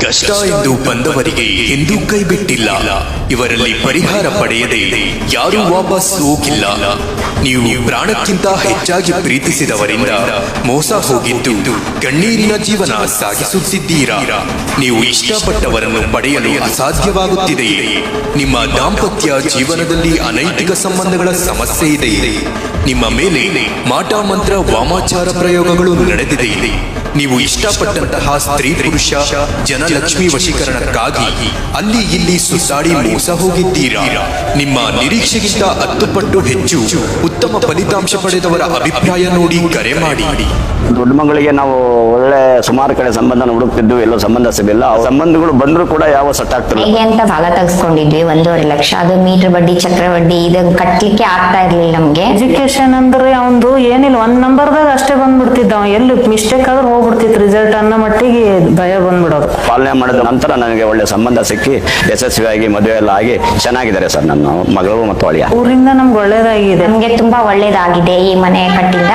ಕಷ್ಟ ಎಂದು ಬಂದವರಿಗೆ ಎಂದೂ ಕೈ ಬಿಟ್ಟಿಲ್ಲ. ಇವರಲ್ಲಿ ಪರಿಹಾರ ಪಡೆಯದೆ ಯಾರೂ ವಾಪಸ್ ಹೋಗಿಲ್ಲ. ನೀವು ಪ್ರಾಣಕ್ಕಿಂತ ಹೆಚ್ಚಾಗಿ ಪ್ರೀತಿಸಿದವರಿಂದ ಮೋಸ ಹೋಗಿದ್ದು ಕಣ್ಣೀರಿನ ಜೀವನ ಸಾಗಿಸುತ್ತಿದ್ದೀರಾ. ನೀವು ಇಷ್ಟಪಟ್ಟವರನ್ನು ಪಡೆಯಲು ಅಸಾಧ್ಯವಾಗುತ್ತಿದೆಯೇ? ನಿಮ್ಮ ದಾಂಪತ್ಯ ಜೀವನದಲ್ಲಿ ಅನೈತಿಕ ಸಂಬಂಧಗಳ ಸಮಸ್ಯೆ ಇದೆ. ನಿಮ್ಮ ಮೇಲೆ ಮಾಟ ಮಂತ್ರ ವಾಮಾಚಾರ ಪ್ರಯೋಗಗಳು ನಡೆದಿದೆ. ನೀವು ಇಷ್ಟಪಟ್ಟಂತಹ ಸ್ತ್ರೀ ಪುರುಷ ಜನಲಕ್ಷ್ಮಿ ವಶೀಕರಣಕ್ಕಾಗಿ ಅಲ್ಲಿ ಇಲ್ಲಿ ಸುತ್ತಾಡಿ ಮೋಸ ಹೋಗಿದ್ದೀರಾ. ನಿಮ್ಮ ನಿರೀಕ್ಷೆಗಿಂತ 10 ಪಟ್ಟು ಹೆಚ್ಚು ಉತ್ತಮ ಫಲಿತಾಂಶ ಪಡೆದವರ ಅಭಿಪ್ರಾಯ ನೋಡಿ ಕರೆ ಮಾಡಿ. ದೊಡ್ಡ ಮಗಳಿಗೆ ನಾವು ಒಳ್ಳೆ ಸುಮಾರು ಕಡೆ ಸಂಬಂಧ ಹುಡುಕ್ತಿದ್ವು, ಎಲ್ಲೋ ಸಂಬಂಧ ಸಿಗಲಿಲ್ಲ. ಸಂಬಂಧಗಳು ಬಂದ್ರು ಕೂಡ ಯಾವ ಸೆಟ್ ಆಗ್ತಿಲ್ಲ. ಹೇಗೆ ಅಂತ ಸಾಲ ತೆಗೆಸ್ಕೊಂಡಿದ್ವಿ 1.5 ಲಕ್ಷ. ಅದು ಮೀಟರ್ ಬಡ್ಡಿ ಚಕ್ರವಡ್ಡಿ ಇದನ್ನ ಕಟ್ಲಿಕ್ಕೆ ಆಗ್ತಾ ಇರ್ಲಿಲ್ಲ ನಮ್ಗೆ. ಎಜುಕೇಶನ್ ಅಂದ್ರೆ ಅವಂದು ಏನಿಲ್ಲ, 1 ನಂಬರ್ದಾಗ ಅಷ್ಟೇ ಬಂದ್ಬಿಡ್ತಿದ್ದ. ಎಲ್ಲಿ ಮಿಸ್ಟೇಕ್ ಆದ್ರೂ ಹೋಗ್ಬಿಡ್ತಿತ್ತು ರಿಸಲ್ಟ್ ಅನ್ನೋ ಮಟ್ಟಿಗೆ ಭಯ ಬಂದ್ಬಿಡೋದು. ಪಾಲನೆ ಮಾಡಿದ ನಂತರ ನನಗೆ ಒಳ್ಳೆ ಸಂಬಂಧ ಸಿಕ್ಕಿ ಯಶಸ್ವಿಯಾಗಿ ಮದುವೆ ಎಲ್ಲ ಆಗಿ ಚೆನ್ನಾಗಿದ್ದಾರೆ ಸರ್ ನನ್ನ ಮಗಳು ಮತ್ತು ಅಳಿಯ. ಊರಿಂದ ನಮ್ಗೆ ಒಳ್ಳೇದಾಗಿದೆ. ನಮ್ಗೆ ತುಂಬಾ ಒಳ್ಳೇದಾಗಿದೆ ಈ ಮನೆ ಕಟ್ಟಿಂದ.